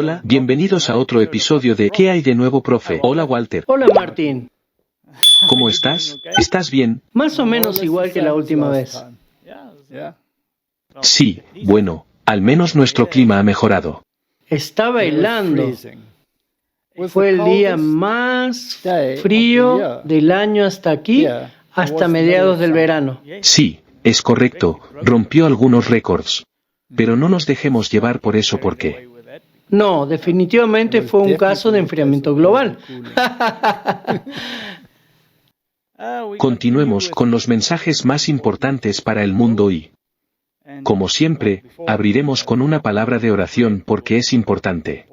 Hola, bienvenidos a otro episodio de ¿Qué hay de nuevo, profe? Hola, Walter. Hola, Martín. ¿Cómo estás? ¿Estás bien? Más o menos igual que la última vez. Sí, bueno, al menos nuestro clima ha mejorado. Estaba helando. Fue el día más frío del año hasta aquí, hasta mediados del verano. Sí, es correcto, rompió algunos récords. Pero no nos dejemos llevar por eso porque... No, definitivamente fue un caso de enfriamiento global. Continuemos con los mensajes más importantes para el mundo hoy. Como siempre, abriremos con una palabra de oración porque es importante.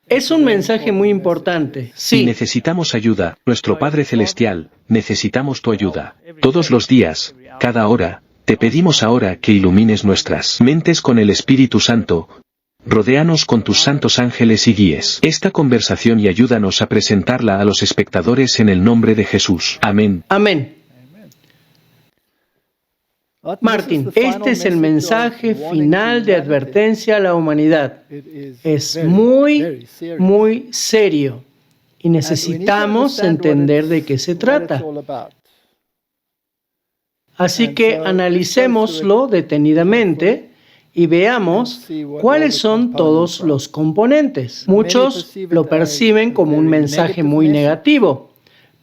Es un mensaje muy importante. Si Sí, necesitamos ayuda, nuestro Padre Celestial, necesitamos tu ayuda. Todos los días, cada hora, te pedimos ahora que ilumines nuestras mentes con el Espíritu Santo. Rodéanos con tus santos ángeles y guíes esta conversación y ayúdanos a presentarla a los espectadores en el nombre de Jesús. Amén. amén. Martín, este es el mensaje final de advertencia a la humanidad. Es muy, muy serio y necesitamos entender de qué se trata. Así que analicémoslo detenidamente y veamos cuáles son todos los componentes. Muchos lo perciben como un mensaje muy negativo,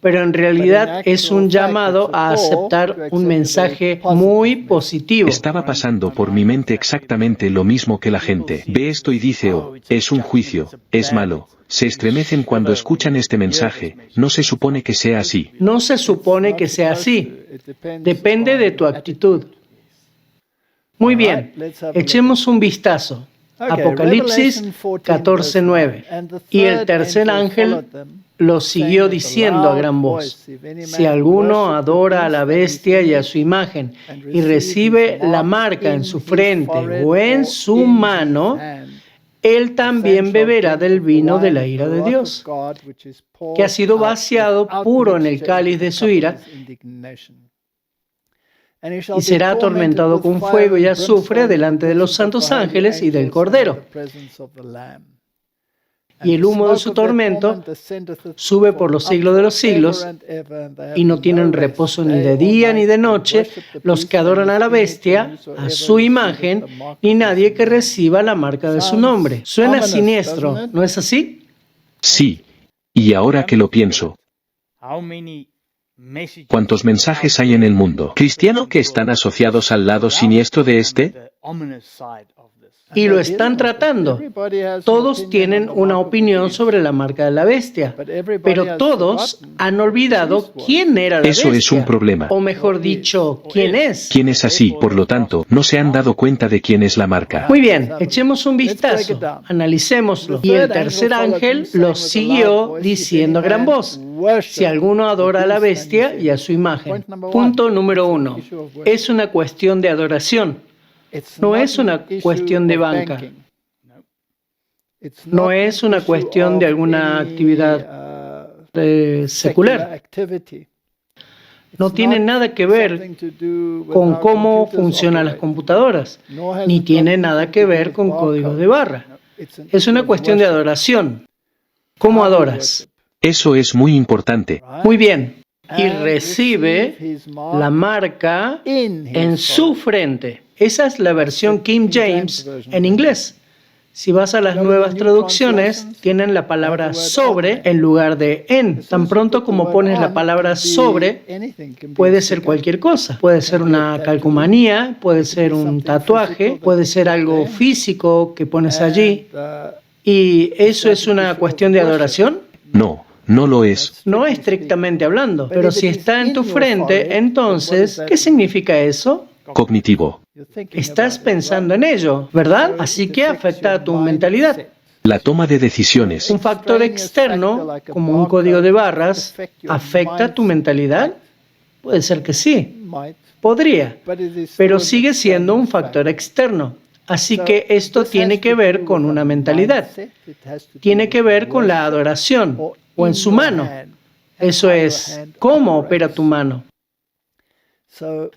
pero en realidad es un llamado a aceptar un mensaje muy positivo. Estaba pasando por mi mente exactamente lo mismo que la gente. Ve esto y dice, oh, es un juicio, es malo. Se estremecen cuando escuchan este mensaje. No se supone que sea así. No se supone que sea así. Depende de tu actitud. Muy bien, echemos un vistazo. Apocalipsis 14:9. Y el tercer ángel lo siguió diciendo a gran voz: si alguno adora a la bestia y a su imagen y recibe la marca en su frente o en su mano, él también beberá del vino de la ira de Dios, que ha sido vaciado puro en el cáliz de su ira, y será atormentado con fuego y azufre delante de los santos ángeles y del Cordero. Y el humo de su tormento sube por los siglos de los siglos, y no tienen reposo ni de día ni de noche los que adoran a la bestia, a su imagen, ni nadie que reciba la marca de su nombre. Suena siniestro, ¿no es así? Sí. Y ahora que lo pienso, ¿cuántos mensajes hay en el mundo cristiano que están asociados al lado siniestro de este? Y lo están tratando. Todos tienen una opinión sobre la marca de la bestia, pero todos han olvidado quién era la bestia. Eso es un problema. O mejor dicho, quién es. ¿Quién es así? Por lo tanto, no se han dado cuenta de quién es la marca. Muy bien, echemos un vistazo, analicémoslo. Y el tercer ángel lo siguió diciendo a gran voz: si alguno adora a la bestia y a su imagen. Punto número 1. Es una cuestión de adoración. No es una cuestión de banca. No es una cuestión de alguna actividad secular. No tiene nada que ver con cómo funcionan las computadoras, ni tiene nada que ver con códigos de barra. Es una cuestión de adoración. ¿Cómo adoras? Eso es muy importante. Muy bien. Y recibe la marca en su frente. Esa es la versión King James en inglés. Si vas a las nuevas traducciones, tienen la palabra sobre en lugar de en. Tan pronto como pones la palabra sobre, puede ser cualquier cosa. Puede ser una calcomanía, puede ser un tatuaje, puede ser algo físico que pones allí. ¿Y eso es una cuestión de adoración? No, no lo es. No estrictamente hablando, pero si está en tu frente, entonces, ¿qué significa eso? Cognitivo. Estás pensando en ello, ¿verdad? Así que afecta a tu mentalidad. La toma de decisiones. Un factor externo, como un código de barras, ¿afecta tu mentalidad? Puede ser que sí. Podría, pero sigue siendo un factor externo. Así que esto tiene que ver con una mentalidad. Tiene que ver con la adoración o en su mano. Eso es, ¿cómo opera tu mano?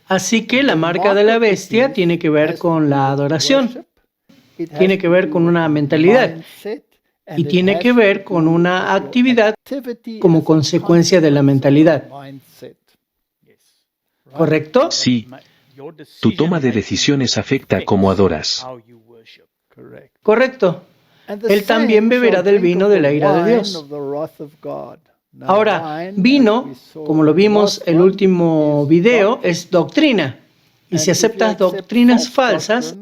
Así que la marca de la bestia tiene que ver con la adoración. Tiene que ver con una mentalidad. y tiene que ver con una actividad como consecuencia de la mentalidad. ¿Correcto? Sí. Tu toma de decisiones afecta cómo adoras. Correcto. Él también beberá del vino de la ira de Dios. Ahora, vino, como lo vimos en el último video, es doctrina. Y si aceptas doctrinas falsas,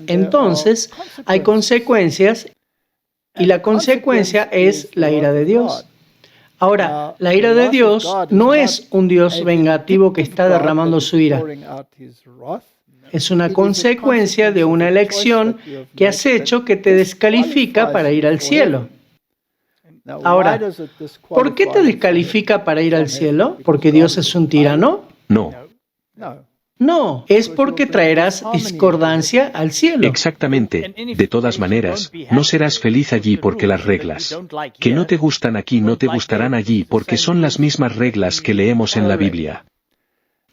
entonces hay consecuencias y la consecuencia es la ira de Dios. Ahora, la ira de Dios no es un Dios vengativo que está derramando su ira. Es una consecuencia de una elección que has hecho que te descalifica para ir al cielo. Ahora, ¿por qué te descalifica para ir al cielo? ¿Porque Dios es un tirano? No. No, es porque traerás discordancia al cielo. Exactamente. De todas maneras, no serás feliz allí porque las reglas que no te gustan aquí no te gustarán allí porque son las mismas reglas que leemos en la Biblia.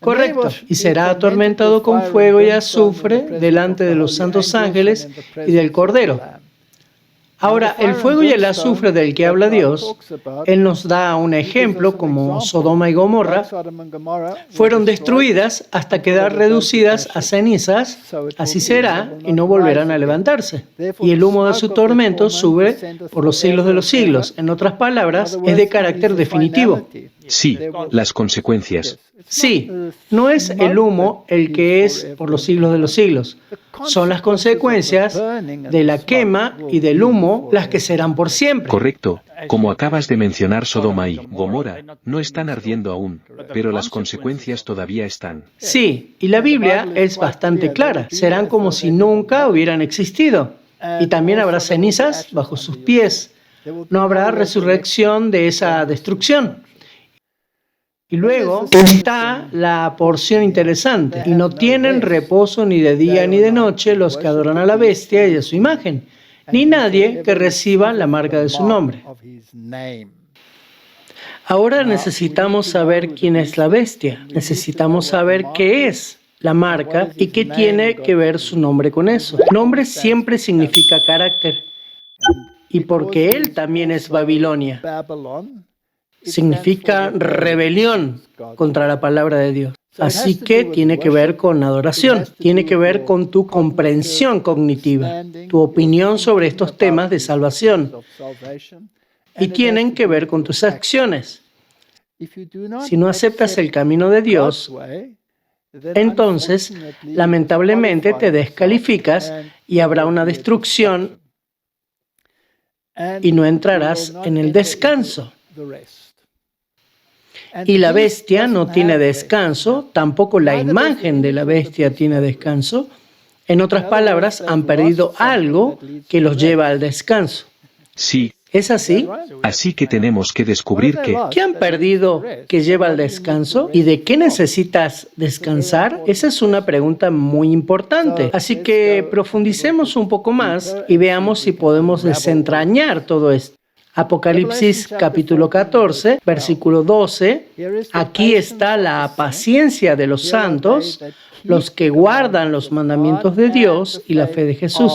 Correcto. Y será atormentado con fuego y azufre delante de los santos ángeles y del Cordero. Ahora, el fuego y el azufre del que habla Dios, Él nos da un ejemplo como Sodoma y Gomorra, fueron destruidas hasta quedar reducidas a cenizas, así será, y no volverán a levantarse. Y el humo de su tormento sube por los siglos de los siglos. En otras palabras, es de carácter definitivo. Sí, las consecuencias. Sí, no es el humo el que es por los siglos de los siglos. Son las consecuencias de la quema y del humo las que serán por siempre. Correcto. Como acabas de mencionar, Sodoma y Gomorra no están ardiendo aún, pero las consecuencias todavía están. Sí, y la Biblia es bastante clara. Serán como si nunca hubieran existido. Y también habrá cenizas bajo sus pies. No habrá resurrección de esa destrucción. Y luego está la porción interesante. Y no tienen reposo ni de día ni de noche los que adoran a la bestia y a su imagen, ni nadie que reciba la marca de su nombre. Ahora necesitamos saber quién es la bestia. Necesitamos saber qué es la marca y qué tiene que ver su nombre con eso. Nombre siempre significa carácter. Y porque él también es Babilonia, significa rebelión contra la palabra de Dios. Así que tiene que ver con adoración, tiene que ver con tu comprensión cognitiva, tu opinión sobre estos temas de salvación, y tienen que ver con tus acciones. Si no aceptas el camino de Dios, entonces, lamentablemente, te descalificas y habrá una destrucción y no entrarás en el descanso. Y la bestia no tiene descanso, tampoco la imagen de la bestia tiene descanso. En otras palabras, han perdido algo que los lleva al descanso. Sí. ¿Es así? Así que tenemos que descubrir ¿Qué han perdido que lleva al descanso? ¿Y de qué necesitas descansar? Esa es una pregunta muy importante. Así que profundicemos un poco más y veamos si podemos desentrañar todo esto. Apocalipsis capítulo 14, versículo 12. Aquí está la paciencia de los santos, los que guardan los mandamientos de Dios y la fe de Jesús.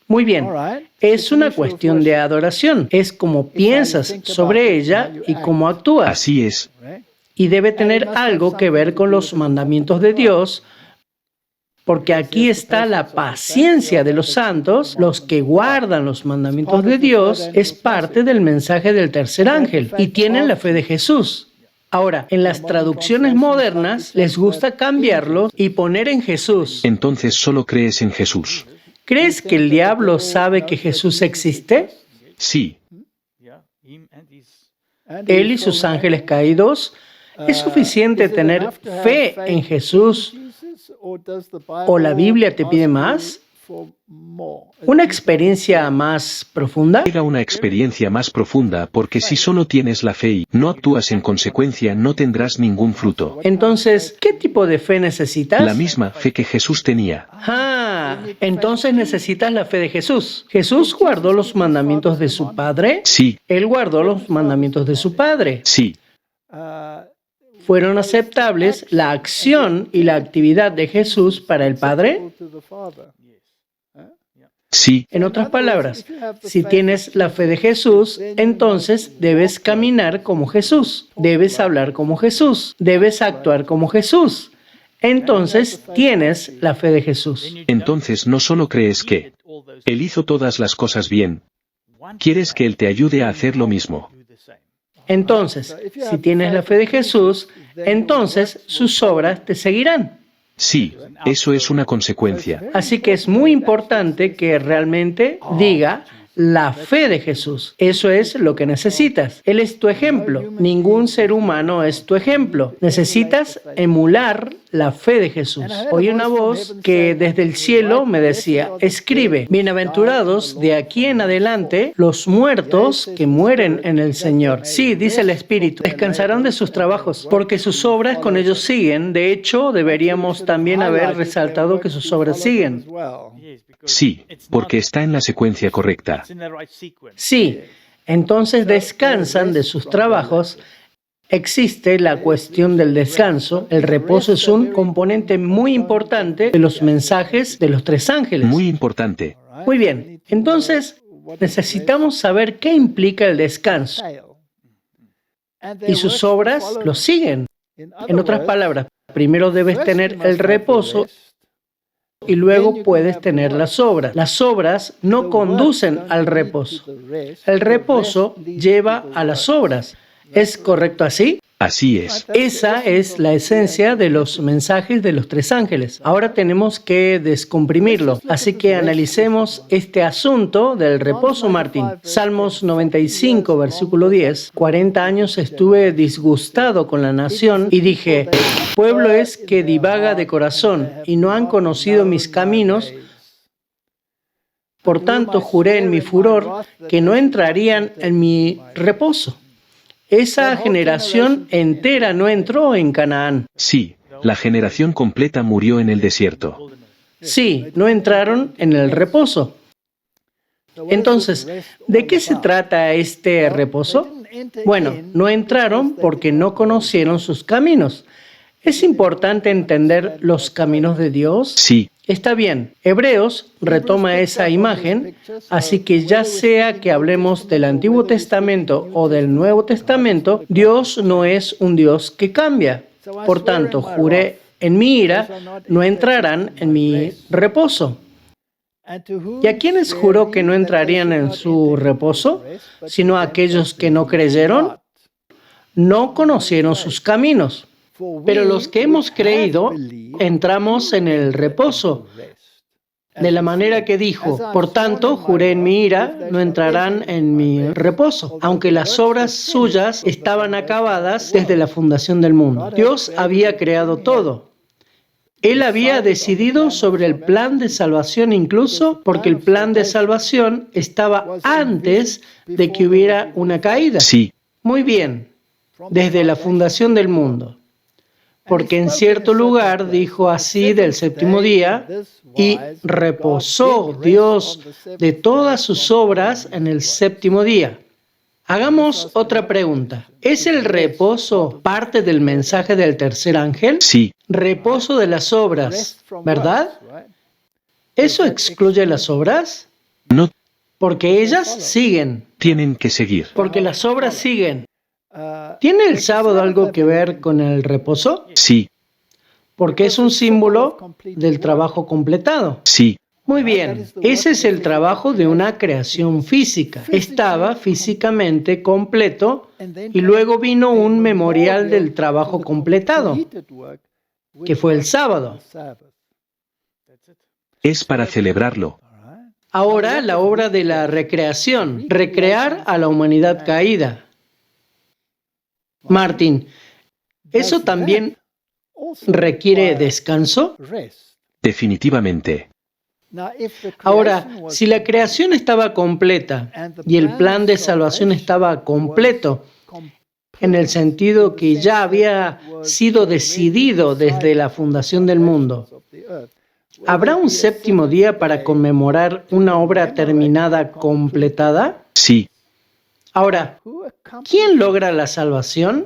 Muy bien, es una cuestión de adoración. Es cómo piensas sobre ella y cómo actúas. Así es. Y debe tener algo que ver con los mandamientos de Dios, porque aquí está la paciencia de los santos, los que guardan los mandamientos de Dios, es parte del mensaje del tercer ángel, y tienen la fe de Jesús. Ahora, en las traducciones modernas les gusta cambiarlo y poner en Jesús. Entonces solo crees en Jesús. ¿Crees que el diablo sabe que Jesús existe? Sí. Él y sus ángeles caídos. ¿Es suficiente tener fe en Jesús? ¿O la Biblia te pide más? ¿Una experiencia más profunda? Llega una experiencia más profunda porque si solo tienes la fe y no actúas en consecuencia no tendrás ningún fruto. Entonces, ¿qué tipo de fe necesitas? La misma fe que Jesús tenía. Entonces necesitas la fe de Jesús. ¿Jesús guardó los mandamientos de su Padre? Sí. Él guardó los mandamientos de su Padre. Sí. ¿Fueron aceptables la acción y la actividad de Jesús para el Padre? Sí, En otras palabras, si tienes la fe de Jesús, entonces debes caminar como Jesús, debes hablar como Jesús, debes actuar como Jesús. Entonces tienes la fe de Jesús. entonces no solo crees que Él hizo todas las cosas bien, quieres que Él te ayude a hacer lo mismo. Entonces, si tienes la fe de Jesús, entonces sus obras te seguirán. Sí, eso es una consecuencia. Así que es muy importante que realmente diga la fe de Jesús. Eso es lo que necesitas. Él es tu ejemplo. Ningún ser humano es tu ejemplo. Necesitas emular la fe de Jesús. Oí una voz que desde el cielo me decía, escribe, bienaventurados de aquí en adelante los muertos que mueren en el Señor. Sí, dice el Espíritu, descansarán de sus trabajos, porque sus obras con ellos siguen. De hecho, deberíamos también haber resaltado que sus obras siguen. Sí, porque está en la secuencia correcta. Sí, entonces descansan de sus trabajos. Existe la cuestión del descanso. El reposo es un componente muy importante de los mensajes de los tres ángeles. Muy importante. Muy bien, entonces necesitamos saber qué implica el descanso. Y sus obras lo siguen. En otras palabras, primero debes tener el reposo y luego puedes tener las obras. Las obras no conducen al reposo. El reposo lleva a las obras. ¿Es correcto así? Así es. Esa es la esencia de los mensajes de los tres ángeles. Ahora tenemos que descomprimirlo. Así que analicemos este asunto del reposo, Martín. Salmos 95, versículo 10. 40 años estuve disgustado con la nación y dije, pueblo es que divaga de corazón y no han conocido mis caminos. Por tanto, juré en mi furor que no entrarían en mi reposo. Esa generación entera no entró en Canaán. Sí, la generación completa murió en el desierto. Sí, no entraron en el reposo. Entonces, ¿de qué se trata este reposo? Bueno, no entraron porque no conocieron sus caminos. ¿Es importante entender los caminos de Dios? Sí, Está bien, Hebreos retoma esa imagen, así que ya sea que hablemos del Antiguo Testamento o del Nuevo Testamento, Dios no es un Dios que cambia. Por tanto, juré en mi ira, no entrarán en mi reposo. ¿Y a quiénes juró que no entrarían en su reposo? Sino a aquellos que no creyeron, no conocieron sus caminos. Pero los que hemos creído, entramos en el reposo. De la manera que dijo, por tanto, juré en mi ira, no entrarán en mi reposo, aunque las obras suyas estaban acabadas desde la fundación del mundo. Dios había creado todo. Él había decidido sobre el plan de salvación incluso porque el plan de salvación estaba antes de que hubiera una caída. sí, Muy bien, desde la fundación del mundo. Porque en cierto lugar dijo así del séptimo día, y reposó Dios de todas sus obras en el séptimo día. Hagamos otra pregunta. ¿Es el reposo parte del mensaje del tercer ángel? sí, Reposo de las obras, ¿verdad? ¿Eso excluye las obras? no Porque ellas siguen, tienen que seguir. porque las obras siguen. ¿Tiene el sábado algo que ver con el reposo? Sí, Porque es un símbolo del trabajo completado. sí, Muy bien, ese es el trabajo de una creación física. Estaba físicamente completo y luego vino un memorial del trabajo completado, que fue el sábado. es para celebrarlo. Ahora la obra de la recreación, recrear a la humanidad caída. Martín, ¿eso también requiere descanso? Definitivamente. Ahora, si la creación estaba completa y el plan de salvación estaba completo, en el sentido que ya había sido decidido desde la fundación del mundo, ¿habrá un séptimo día para conmemorar una obra terminada completada? Sí, Ahora, ¿quién logra la salvación?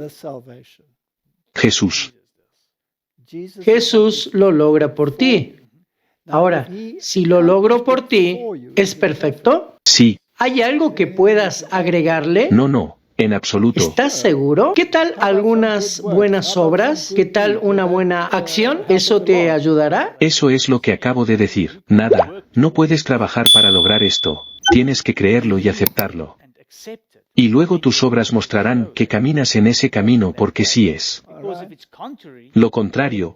Jesús. Jesús lo logra por ti. Ahora, si lo logro por ti, ¿es perfecto? Sí. ¿Hay algo que puedas agregarle? No, en absoluto. ¿Estás seguro? ¿Qué tal algunas buenas obras? ¿Qué tal una buena acción? ¿Eso te ayudará? Eso es lo que acabo de decir. Nada, no puedes trabajar para lograr esto. Tienes que creerlo y aceptarlo. Y luego tus obras mostrarán que caminas en ese camino porque sí es. Lo contrario,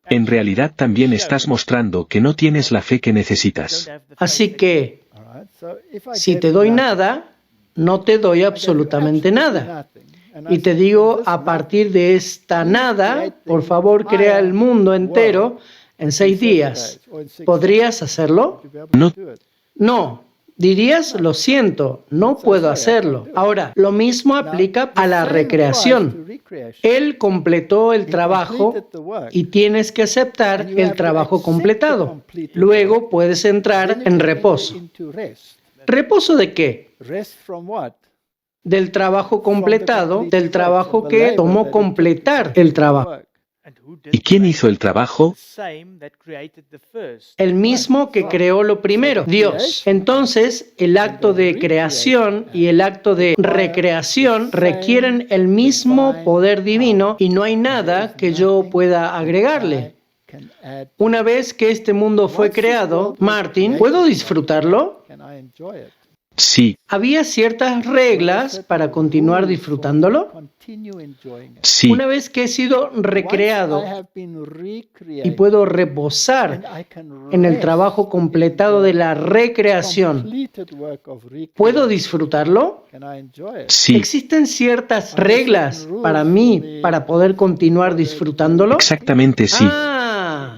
en realidad también estás mostrando que no tienes la fe que necesitas. Así que, si te doy nada, no te doy absolutamente nada. Y te digo, a partir de esta nada, por favor, crea el mundo entero en 6 días. ¿Podrías hacerlo? No, No. Dirías, lo siento, no puedo hacerlo. Ahora, lo mismo aplica a la recreación. Él completó el trabajo y tienes que aceptar el trabajo completado. Luego puedes entrar en reposo. ¿Reposo de qué? Del trabajo completado, del trabajo que tomó completar el trabajo. ¿Y quién hizo el trabajo? El mismo que creó lo primero, Dios. Entonces, el acto de creación y el acto de recreación requieren el mismo poder divino y no hay nada que yo pueda agregarle. Una vez que este mundo fue creado, Martin, ¿puedo disfrutarlo? Sí. ¿Había ciertas reglas para continuar disfrutándolo? Sí. Una vez que he sido recreado y puedo reposar en el trabajo completado de la recreación, ¿puedo disfrutarlo? Sí. ¿Existen ciertas reglas para mí para poder continuar disfrutándolo? Exactamente sí.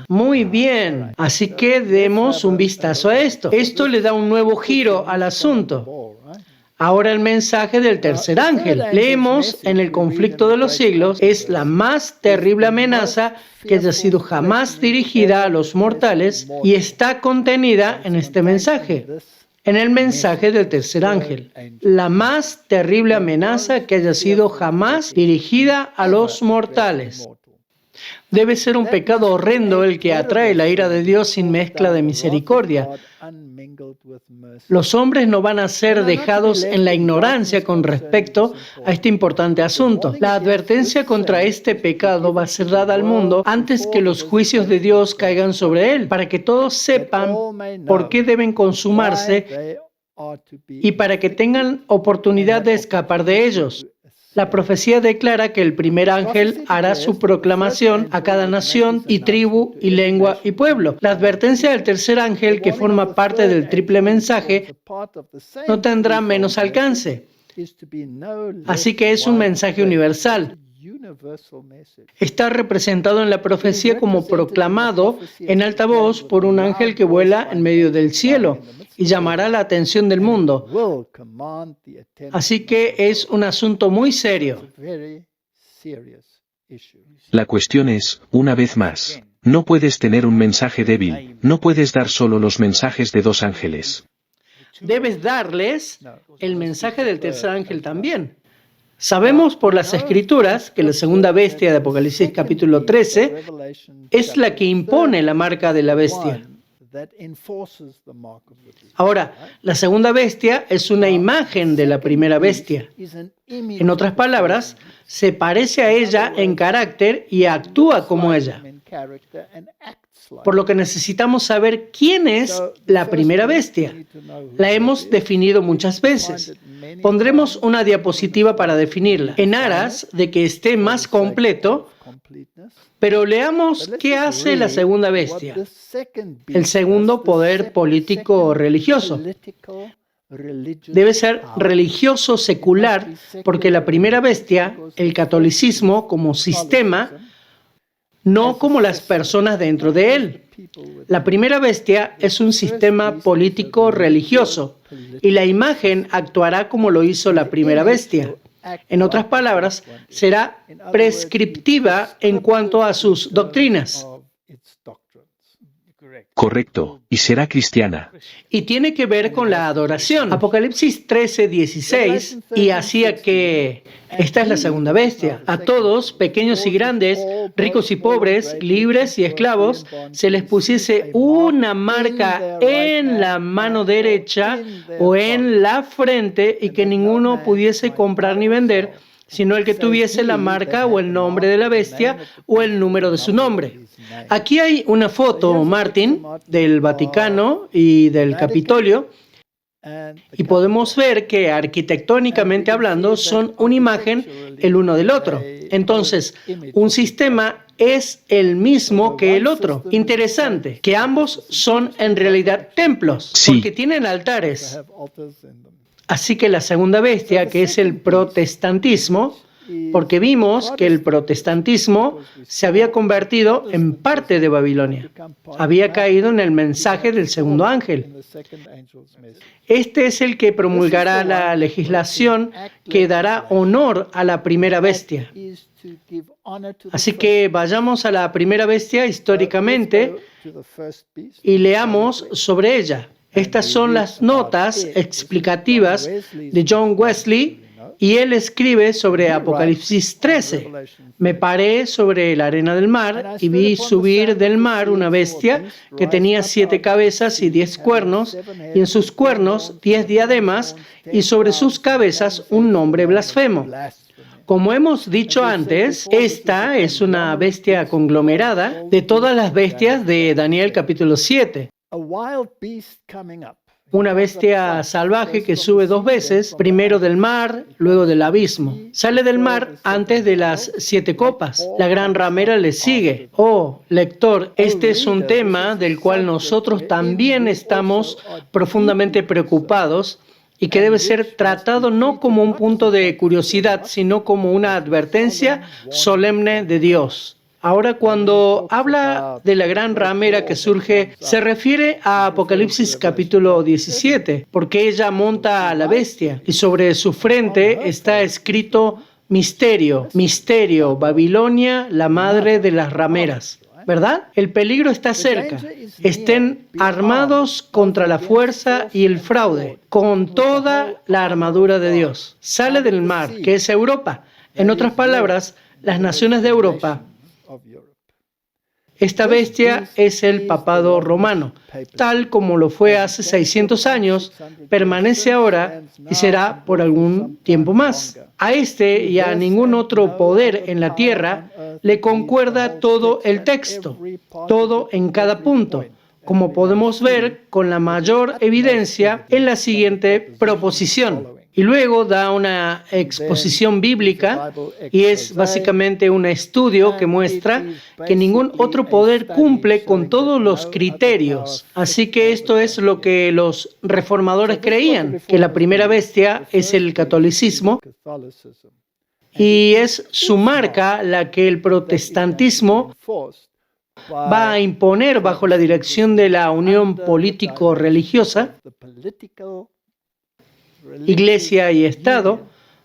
Muy bien. Así que demos un vistazo a esto. Esto le da un nuevo giro al asunto. Ahora el mensaje del tercer ángel. Leemos en el conflicto de los siglos, es la más terrible amenaza que haya sido jamás dirigida a los mortales y está contenida en este mensaje. En el mensaje del tercer ángel, la más terrible amenaza que haya sido jamás dirigida a los mortales. Debe ser un pecado horrendo el que atrae la ira de Dios sin mezcla de misericordia. Los hombres no van a ser dejados en la ignorancia con respecto a este importante asunto. La advertencia contra este pecado va a ser dada al mundo antes que los juicios de Dios caigan sobre él, para que todos sepan por qué deben consumarse y para que tengan oportunidad de escapar de ellos. La profecía declara que el primer ángel hará su proclamación a cada nación y tribu y lengua y pueblo. La advertencia del tercer ángel, que forma parte del triple mensaje, no tendrá menos alcance. Así que es un mensaje universal. Está representado en la profecía como proclamado en alta voz por un ángel que vuela en medio del cielo y llamará la atención del mundo. Así que es un asunto muy serio. La cuestión es, una vez más, no puedes tener un mensaje débil, no puedes dar solo los mensajes de 2 ángeles. Debes darles el mensaje del tercer ángel también. Sabemos por las Escrituras que la segunda bestia de Apocalipsis capítulo 13 es la que impone la marca de la bestia. Ahora, la segunda bestia es una imagen de la primera bestia. En otras palabras, se parece a ella en carácter y actúa como ella. Por lo que necesitamos saber quién es la primera bestia. La hemos definido muchas veces. Pondremos una diapositiva para definirla, en aras de que esté más completo, pero leamos qué hace la segunda bestia, el segundo poder político o religioso. Debe ser religioso secular, porque la primera bestia, el catolicismo como sistema, no como las personas dentro de él. La primera bestia es un sistema político religioso y la imagen actuará como lo hizo la primera bestia. En otras palabras, será prescriptiva en cuanto a sus doctrinas. Correcto, y será cristiana. Y tiene que ver con la adoración. Apocalipsis 13:16, y hacía que, esta es la segunda bestia, a todos, pequeños y grandes, ricos y pobres, libres y esclavos, se les pusiese una marca en la mano derecha o en la frente, y que ninguno pudiese comprar ni vender, sino el que tuviese la marca o el nombre de la bestia o el número de su nombre. Aquí hay una foto, Martin, del Vaticano y del Capitolio, y podemos ver que arquitectónicamente hablando son una imagen el uno del otro. Entonces, un sistema es el mismo que el otro. Interesante, que ambos son en realidad templos, Sí. porque tienen altares. Así que la segunda bestia, que es el protestantismo, porque vimos que el protestantismo se había convertido en parte de Babilonia. Había caído en el mensaje del segundo ángel. Este es el que promulgará la legislación que dará honor a la primera bestia. Así que vayamos a la primera bestia históricamente y leamos sobre ella. Estas son las notas explicativas de John Wesley, y él escribe sobre Apocalipsis 13. Me paré sobre la arena del mar y vi subir del mar una bestia que tenía 7 cabezas y 10 cuernos, y en sus cuernos 10 diademas, y sobre sus cabezas un nombre blasfemo. Como hemos dicho antes, esta es una bestia conglomerada de todas las bestias de Daniel capítulo 7. Una bestia salvaje que sube 2 veces, primero del mar, luego del abismo. Sale del mar antes de las 7 copas. La gran ramera le sigue. Oh, lector, este es un tema del cual nosotros también estamos profundamente preocupados, y que debe ser tratado no como un punto de curiosidad, sino como una advertencia solemne de Dios. Ahora, cuando habla de la gran ramera que surge, se refiere a Apocalipsis capítulo 17, porque ella monta a la bestia y sobre su frente está escrito misterio, misterio, Babilonia, la madre de las rameras. ¿Verdad? El peligro está cerca. Estén armados contra la fuerza y el fraude, con toda la armadura de Dios. Sale del mar, que es Europa. En otras palabras, las naciones de Europa. Esta bestia es el papado romano, tal como lo fue hace 600 años, permanece ahora y será por algún tiempo más. A este y a ningún otro poder en la tierra le concuerda todo el texto, todo en cada punto, como podemos ver con la mayor evidencia en la siguiente proposición. Y luego da una exposición bíblica, y es básicamente un estudio que muestra que ningún otro poder cumple con todos los criterios. Así que esto es lo que los reformadores creían, que la primera bestia es el catolicismo, y es su marca la que el protestantismo va a imponer bajo la dirección de la unión político-religiosa, Iglesia y Estado,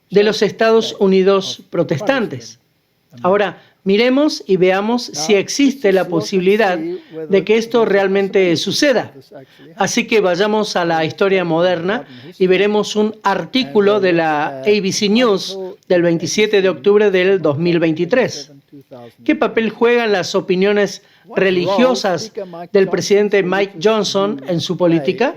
de los Estados Unidos protestantes. Ahora, miremos y veamos si existe la posibilidad de que esto realmente suceda. Así que vayamos a la historia moderna y veremos un artículo de la ABC News del 27 de octubre del 2023. ¿Qué papel juegan las opiniones religiosas del presidente Mike Johnson en su política?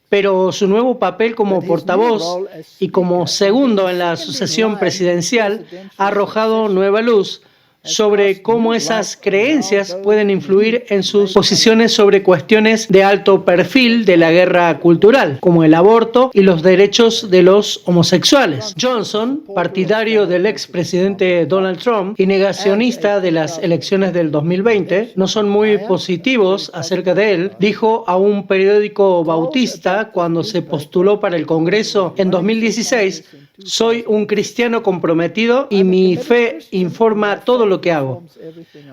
Pero su nuevo papel como portavoz y como segundo en la sucesión presidencial ha arrojado nueva luz sobre cómo esas creencias pueden influir en sus posiciones sobre cuestiones de alto perfil de la guerra cultural, como el aborto y los derechos de los homosexuales. Johnson, partidario del expresidente Donald Trump y negacionista de las elecciones del 2020, no son muy positivos acerca de él, dijo a un periódico bautista cuando se postuló para el Congreso en 2016: soy un cristiano comprometido y mi fe informa todo lo que hago.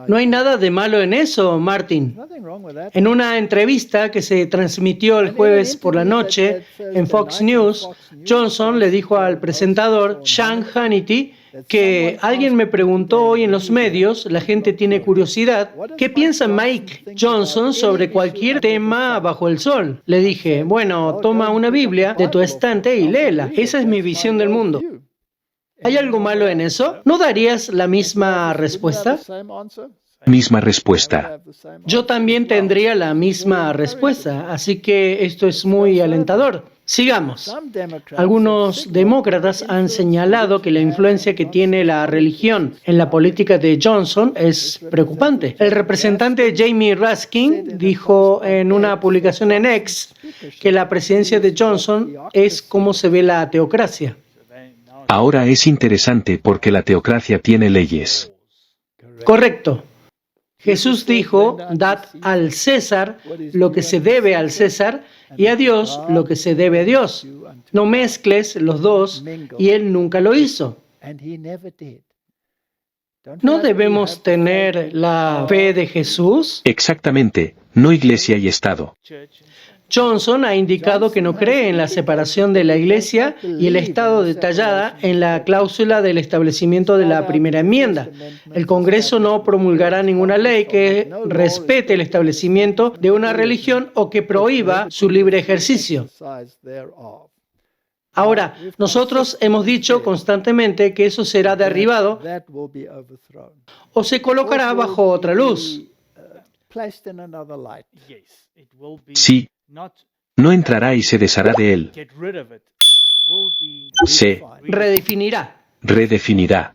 No hay nada de malo en eso, Martin. En una entrevista que se transmitió el jueves por la noche en Fox News, Johnson le dijo al presentador Sean Hannity que alguien me preguntó hoy en los medios, la gente tiene curiosidad, ¿qué piensa Mike Johnson sobre cualquier tema bajo el sol? Le dije, bueno, toma una Biblia de tu estante y léela. Esa es mi visión del mundo. ¿Hay algo malo en eso? ¿No darías la misma respuesta? Misma respuesta. Yo también tendría la misma respuesta, así que esto es muy alentador. Sigamos. Algunos demócratas han señalado que la influencia que tiene la religión en la política de Johnson es preocupante. El representante Jamie Raskin dijo en una publicación en X que la presidencia de Johnson es como se ve la teocracia. Ahora es interesante porque la teocracia tiene leyes. Correcto. Jesús dijo, dad al César lo que se debe al César y a Dios lo que se debe a Dios. No mezcles los dos, y Él nunca lo hizo. ¿No debemos tener la fe de Jesús? Exactamente, no iglesia y Estado. Johnson ha indicado que no cree en la separación de la Iglesia y el Estado detallada en la cláusula del establecimiento de la primera enmienda. El Congreso no promulgará ninguna ley que respete el establecimiento de una religión o que prohíba su libre ejercicio. Ahora, nosotros hemos dicho constantemente que eso será derribado o se colocará bajo otra luz. Sí, no entrará y se deshará de él. Se Redefinirá. redefinirá.